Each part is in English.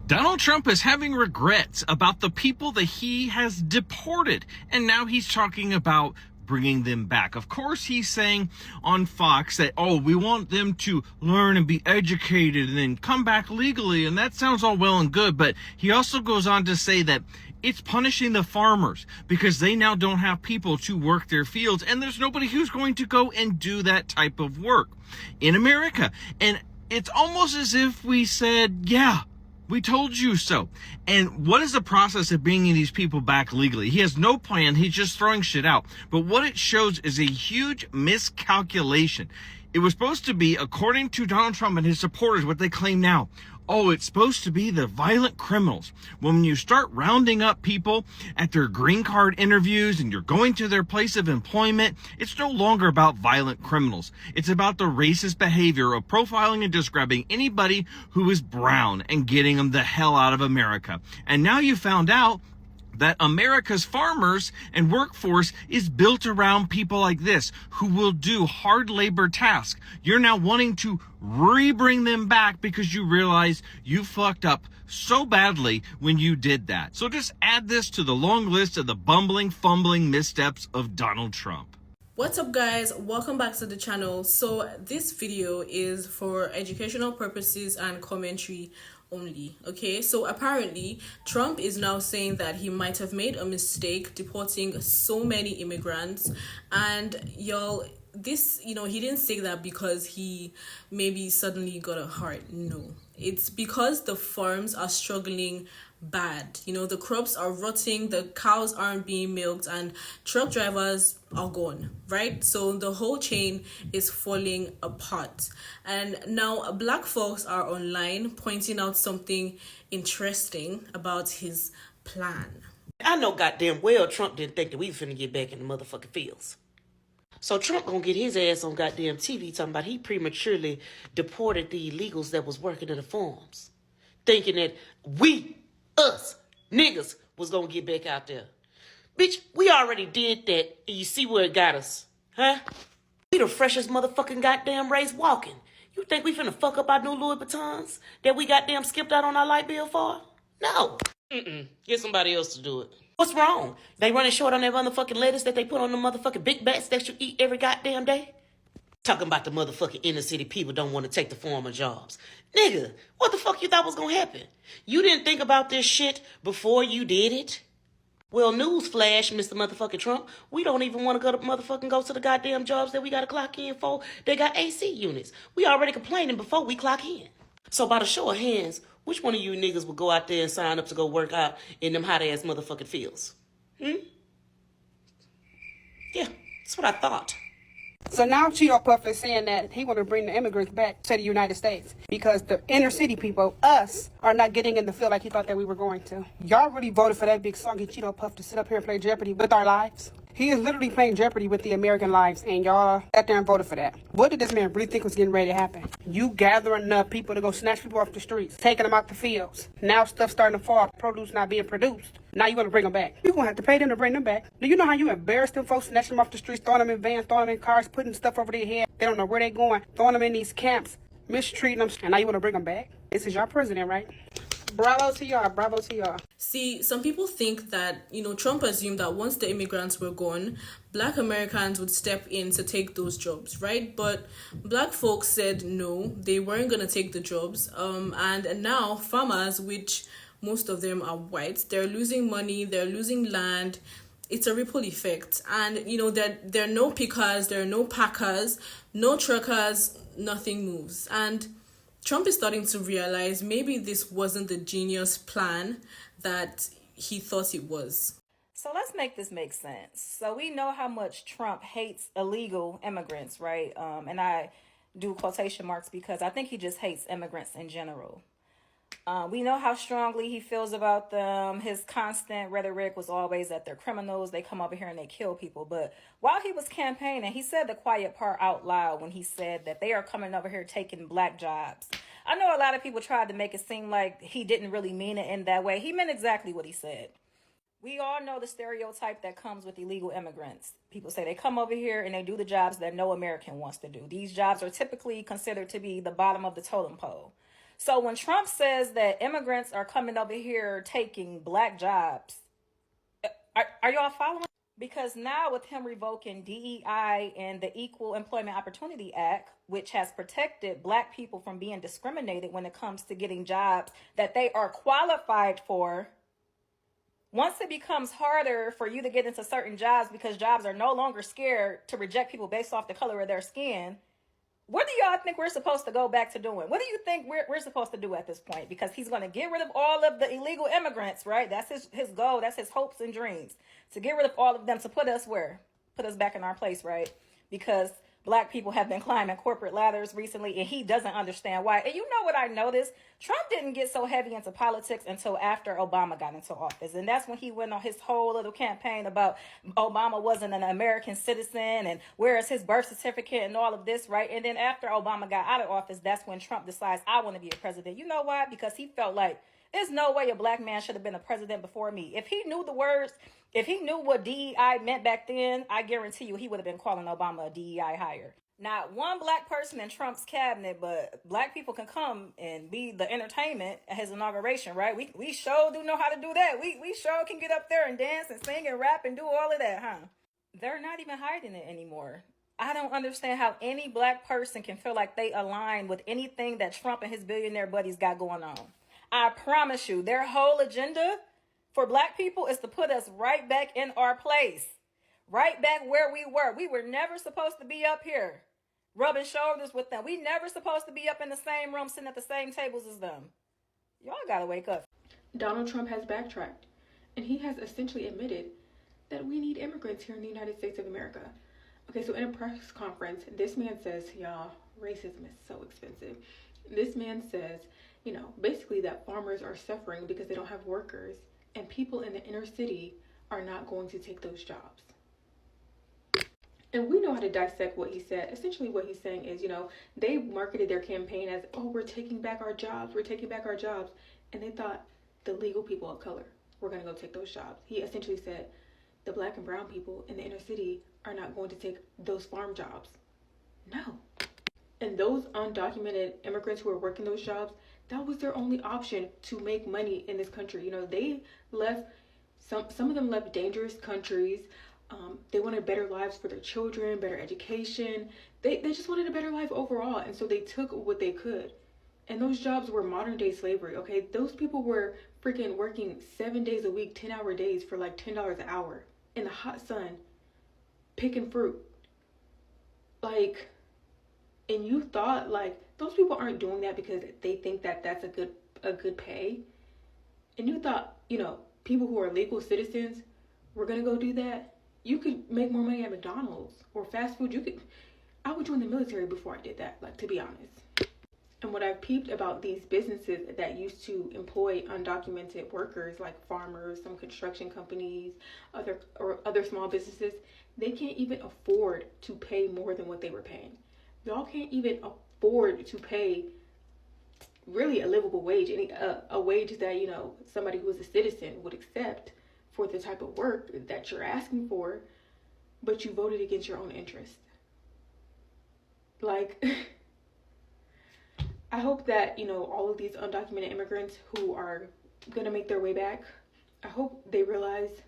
Donald Trump is having regrets about the people that he has deported, and now he's talking about bringing them back. Of course, he's saying on Fox that, oh, we want them to learn and be educated and then come back legally, and that sounds all well and good, but he also goes on to say that it's punishing the farmers because they now don't have people to work their fields, and there's nobody who's going to go and do that type of work in America. And it's almost as if we said, yeah, we told you so. And what is the process of bringing these people back legally? He has no plan. He's just throwing shit out. But what it shows is a huge miscalculation. It was supposed to be, according to Donald Trump and his supporters, what they claim now. Oh, it's supposed to be the violent criminals. When you start rounding up people at their green card interviews and you're going to their place of employment, it's no longer about violent criminals. It's about the racist behavior of profiling and just grabbing anybody who is brown and getting them the hell out of America. And now you found out that America's farmers and workforce is built around people like this who will do hard labor tasks. You're now wanting to re-bring them back because you realize you fucked up so badly when you did that. So just add this to the long list of the bumbling, fumbling missteps of Donald Trump. What's up, guys? Welcome back to the channel. So this video is for educational purposes and commentary only. Okay, so apparently Trump is now saying that he might have made a mistake deporting so many immigrants, and y'all, this, he didn't say that because he maybe suddenly got a heart. No, it's because the farms are struggling bad. The crops are rotting, the cows aren't being milked, and truck drivers are gone, right? So the whole chain is falling apart. And now black folks are online pointing out something interesting about his plan. I know goddamn well Trump didn't think that we was finna get back in the motherfucking fields. So Trump gonna get his ass on goddamn TV talking about he prematurely deported the illegals that was working in the farms, thinking that us niggas was gonna get back out there. Bitch, we already did that, and you see where it got us, huh? We the freshest motherfucking goddamn race walking. You think we finna fuck up our new Louis Vuittons that we goddamn skipped out on our light bill for? No. Get somebody else to do it. What's wrong? They running short on that motherfucking lettuce that they put on the motherfucking big bats that you eat every goddamn day? Talking about the motherfucking inner city people don't want to take the farmer jobs. Nigga, what the fuck you thought was gonna happen? You didn't think about this shit before you did it? Well, newsflash, Mr. Motherfucking Trump, we don't even want to go to the goddamn jobs that we gotta clock in for. They got AC units. We already complaining before we clock in. So by the show of hands, which one of you niggas would go out there and sign up to go work out in them hot ass motherfucking fields? Yeah, that's what I thought. So now Cheeto Puff is saying that he want to bring the immigrants back to the United States because the inner city people, us, are not getting in the field like he thought that we were going to. Y'all really voted for that big soggy Cheeto Puff to sit up here and play Jeopardy with our lives? He is literally playing Jeopardy with the American lives, and y'all sat there and voted for that. What did this man really think was getting ready to happen? You gathering enough people to go snatch people off the streets, taking them out the fields. Now stuff starting to fall, produce not being produced. Now you want to bring them back. You're going to have to pay them to bring them back. Do you know how you embarrass them folks, snatching them off the streets, throwing them in vans, throwing them in cars, putting stuff over their head? They don't know where they're going, throwing them in these camps, mistreating them, and now you want to bring them back? This is your president, right? Bravo to y'all. Bravo to y'all. See, some people think that, Trump assumed that once the immigrants were gone, black Americans would step in to take those jobs, right? But black folks said no, they weren't going to take the jobs. And now farmers, which most of them are white, they're losing money, they're losing land. It's a ripple effect. And, there are no pickers, there are no packers, no truckers, nothing moves. And Trump is starting to realize maybe this wasn't the genius plan that he thought it was. So let's make this make sense. So we know how much Trump hates illegal immigrants, right? And I do quotation marks because I think he just hates immigrants in general. We know how strongly he feels about them. His constant rhetoric was always that they're criminals. They come over here and they kill people. But while he was campaigning, he said the quiet part out loud when he said that they are coming over here taking black jobs. I know a lot of people tried to make it seem like he didn't really mean it in that way. He meant exactly what he said. We all know the stereotype that comes with illegal immigrants. People say they come over here and they do the jobs that no American wants to do. These jobs are typically considered to be the bottom of the totem pole. So when Trump says that immigrants are coming over here taking black jobs, are y'all following? Because now with him revoking DEI and the Equal Employment Opportunity Act, which has protected black people from being discriminated when it comes to getting jobs that they are qualified for, once it becomes harder for you to get into certain jobs because jobs are no longer scared to reject people based off the color of their skin, what do y'all think we're supposed to go back to doing? What do you think we're supposed to do at this point? Because he's going to get rid of all of the illegal immigrants, right? That's his goal. That's his hopes and dreams. To get rid of all of them, to put us where? Put us back in our place, right? Because black people have been climbing corporate ladders recently, and he doesn't understand why. And you know what I noticed? Trump didn't get so heavy into politics until after Obama got into office. And that's when he went on his whole little campaign about Obama wasn't an American citizen and where is his birth certificate and all of this, right? And then after Obama got out of office, that's when Trump decides, I want to be a president. You know why? Because he felt like there's no way a black man should have been a president before me. If he knew the words, if he knew what DEI meant back then, I guarantee you he would have been calling Obama a DEI hire. Not one black person in Trump's cabinet, but black people can come and be the entertainment at his inauguration, right? We sure do know how to do that. We sure can get up there and dance and sing and rap and do all of that, huh? They're not even hiding it anymore. I don't understand how any black person can feel like they align with anything that Trump and his billionaire buddies got going on. I promise you, their whole agenda for black people is to put us right back in our place. Right back where we were. We were never supposed to be up here rubbing shoulders with them. We never supposed to be up in the same room sitting at the same tables as them. Y'all gotta wake up. Donald Trump has backtracked, and he has essentially admitted that we need immigrants here in the United States of America. Okay, so in a press conference, this man says, y'all, racism is so expensive. This man says, basically that farmers are suffering because they don't have workers, and people in the inner city are not going to take those jobs. And we know how to dissect what he said. Essentially what he's saying is, they marketed their campaign as, oh, we're taking back our jobs. We're taking back our jobs. And they thought the legal people of color were going to go take those jobs. He essentially said the black and brown people in the inner city are not going to take those farm jobs. No. And those undocumented immigrants who are working those jobs, that was their only option to make money in this country. They left, some of them left dangerous countries. They wanted better lives for their children, better education. They just wanted a better life overall. And so they took what they could. And those jobs were modern day slavery, okay? Those people were freaking working 7 days a week, 10-hour days for like $10 an hour in the hot sun, picking fruit. And you thought those people aren't doing that because they think that that's a good pay. And you thought, people who are legal citizens were going to go do that. You could make more money at McDonald's or fast food. I would join the military before I did that, to be honest. And what I've peeped about these businesses that used to employ undocumented workers, like farmers, some construction companies, other small businesses, they can't even afford to pay more than what they were paying. Y'all can't even afford to pay really a livable wage, a wage that, somebody who is a citizen would accept for the type of work that you're asking for, but you voted against your own interest. I hope that, all of these undocumented immigrants who are going to make their way back, I hope they realize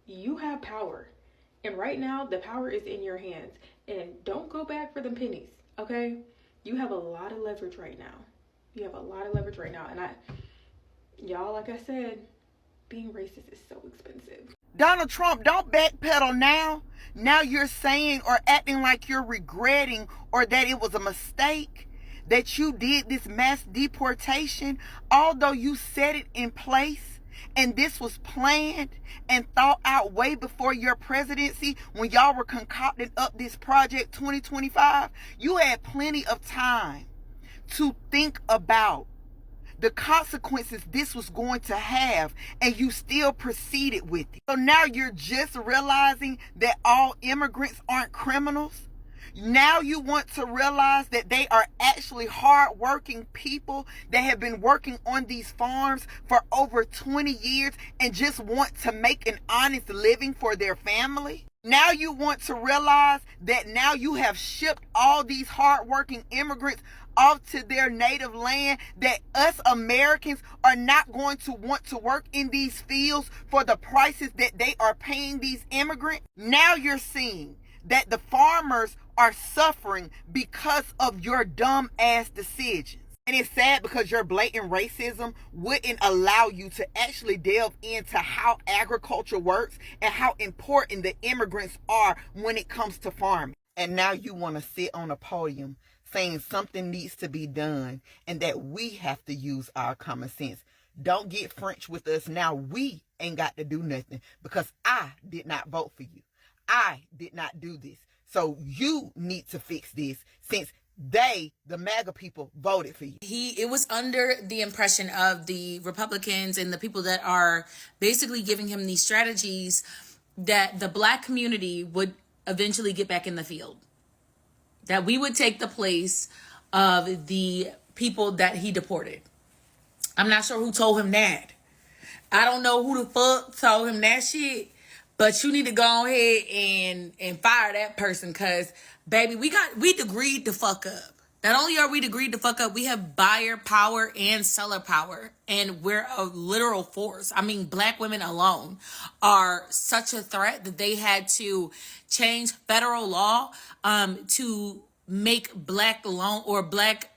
you have power. And right now, the power is in your hands. And don't go back for them pennies, okay? You have a lot of leverage right now. And y'all, like I said, being racist is so expensive. Donald Trump, don't backpedal now. Now you're saying or acting like you're regretting or that it was a mistake that you did this mass deportation, although you set it in place and this was planned and thought out way before your presidency when y'all were concocting up this Project 2025. You had plenty of time to think about the consequences this was going to have, and you still proceeded with it. So now you're just realizing that all immigrants aren't criminals. Now you want to realize that they are actually hardworking people that have been working on these farms for over 20 years and just want to make an honest living for their family. Now you want to realize that now you have shipped all these hardworking immigrants off to their native land, that us Americans are not going to want to work in these fields for the prices that they are paying these immigrants? Now you're seeing that the farmers are suffering because of your dumb ass decisions. And it's sad because your blatant racism wouldn't allow you to actually delve into how agriculture works and how important the immigrants are when it comes to farming. And now you want to sit on a podium saying something needs to be done and that we have to use our common sense. Don't get French with us now. We ain't got to do nothing because I did not vote for you. I did not do this. So you need to fix this since they, the MAGA people, voted for you. It was under the impression of the Republicans and the people that are basically giving him these strategies that the black community would eventually get back in the field. That we would take the place of the people that he deported. I'm not sure who told him that. I don't know who the fuck told him that shit. But you need to go ahead and fire that person because, baby, we degreed the fuck up. Not only are we degreed the fuck up, we have buyer power and seller power. And we're a literal force. I mean, black women alone are such a threat that they had to change federal law to make black loan or black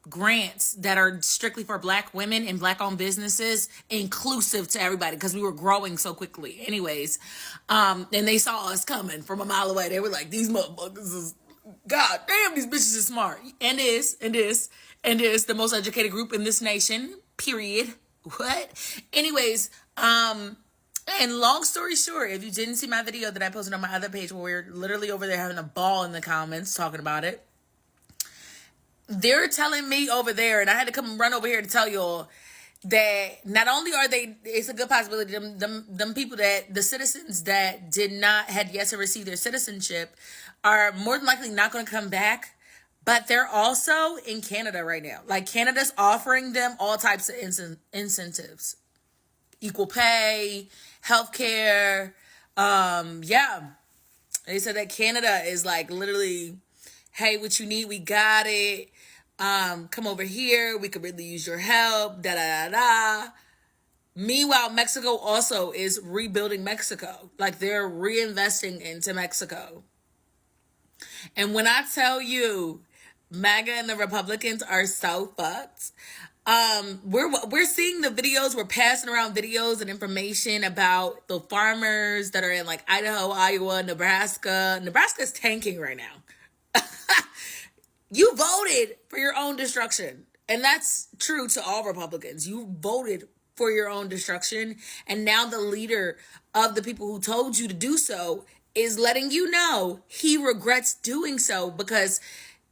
grants that are strictly for black women and black owned businesses inclusive to everybody because we were growing so quickly anyways. And they saw us coming from a mile away. They were like, these motherfuckers is, god damn, these bitches are smart. And is the most educated group in this nation, period. What? Anyways, and long story short, if you didn't see my video that I posted on my other page where we're literally over there having a ball in the comments talking about it, they're telling me over there, and I had to come run over here to tell y'all that not only are they, it's a good possibility, them people that, the citizens that had yet to receive their citizenship are more than likely not going to come back, but they're also in Canada right now. Like, Canada's offering them all types of incentives. Equal pay, healthcare, yeah. They said that Canada is like literally, hey, what you need, we got it. Come over here. We could really use your help. Da da da da. Meanwhile, Mexico also is rebuilding Mexico. Like, they're reinvesting into Mexico. And when I tell you, MAGA and the Republicans are so fucked. We're seeing the videos. We're passing around videos and information about the farmers that are in like Idaho, Iowa, Nebraska. Nebraska's tanking right now. You voted for your own destruction. And that's true to all Republicans. You voted for your own destruction. And now the leader of the people who told you to do so is letting you know he regrets doing so because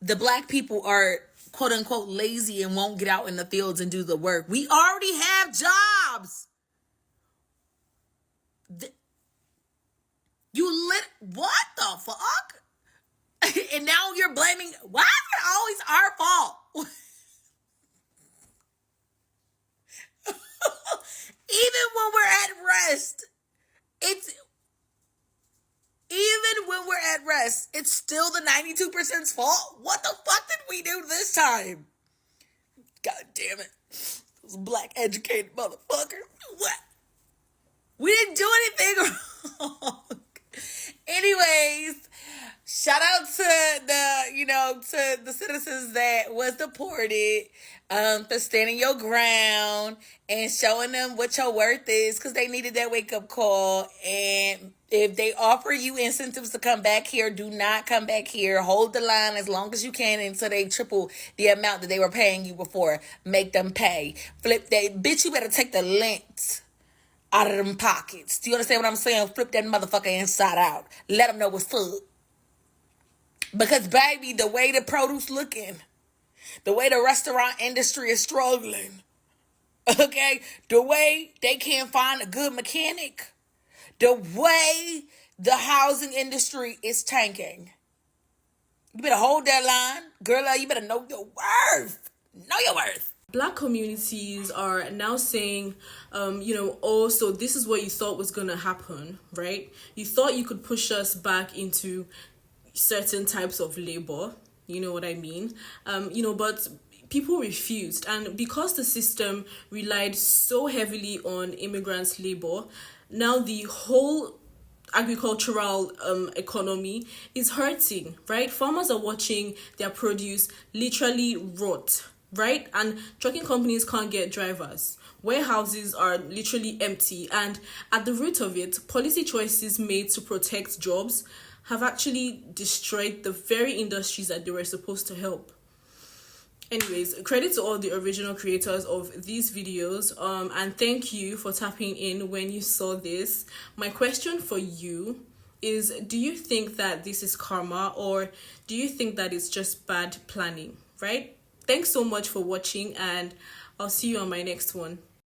the black people are quote unquote lazy and won't get out in the fields and do the work. We already have jobs. What the fuck? And now you're blaming, why is it always our fault? Even when we're at rest, it's still the 92%'s fault. What the fuck did we do this time? God damn it. Those black educated motherfuckers. What? We didn't do anything wrong. Anyways, shout out to the citizens that was deported for standing your ground and showing them what your worth is because they needed that wake-up call. And if they offer you incentives to come back here, do not come back here. Hold the line as long as you can until they triple the amount that they were paying you before. Make them pay. Flip that. Bitch, you better take the lint out of them pockets. Do you understand what I'm saying? Flip that motherfucker inside out. Let them know what's up. Because, baby, the way the produce looking, the way the restaurant industry is struggling, okay, the way they can't find a good mechanic, the way the housing industry is tanking. You better hold that line. Girl, you better know your worth. Know your worth. Black communities are now saying, oh, so this is what you thought was going to happen, right? You thought you could push us back into certain types of labor, You know what I mean? But people refused, and because the system relied so heavily on immigrants' labor, now the whole agricultural economy is hurting, right? Farmers are watching their produce literally rot, right? And trucking companies can't get drivers. Warehouses are literally empty, and at the root of it, policy choices made to protect jobs have actually destroyed the very industries that they were supposed to help. Anyways, credit to all the original creators of these videos, and thank you for tapping in when you saw this. My question for you is, do you think that this is karma, or do you think that it's just bad planning, right? Thanks so much for watching, and I'll see you on my next one.